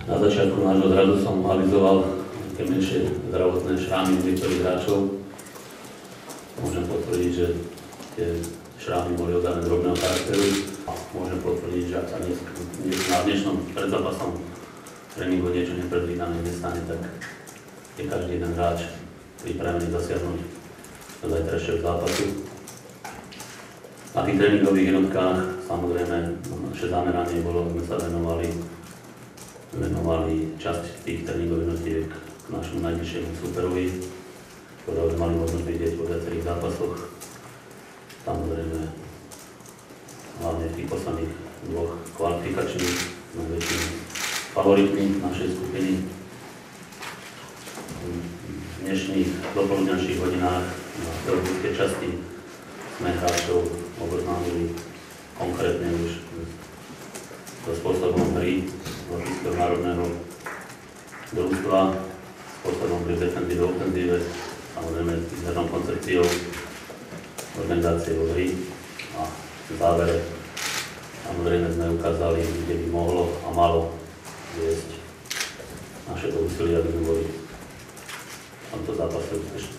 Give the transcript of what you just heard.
Na začiatku nášho zradu som avizoval také menšie zdravotné šrámy u niektorých hráčov. Môžem potvrdiť, že tie šrámy boli oddané drobného charakteru. Môžem potvrdiť, že ak sa na dnešnom predzápasnom tréningu niečo nepredvídané nestane, tak je každý jeden hráč pripravený zasiahnuť do zajtrajšieho zápasu. Na tých tréningových jednotkách samozrejme naše zameranie bolo, sme sa venovali časť tých tréningových jednotiek k našemu najbližšiemu superovi, ktorého sme mali možnosť vidieť vo viacerých zápasoch. Samozrejme, hlavne v tých posledných dvoch kvalifikačných, najväčšími favoritmi našej skupiny. V dnešných dopoludňajších hodinách na teoretickej časti sme hráčov oboznámili konkrétne už so spôsobom hry Lotyšského národného družstva, spôsobom hry defenzíve, ofenzíve, samozrejme s výzernou koncepciou organizácie hry a v závere samozrejme sme ukázali, kde by mohlo a malo viesť naše úsilie, aby sme boli v tomto zápase úspešní.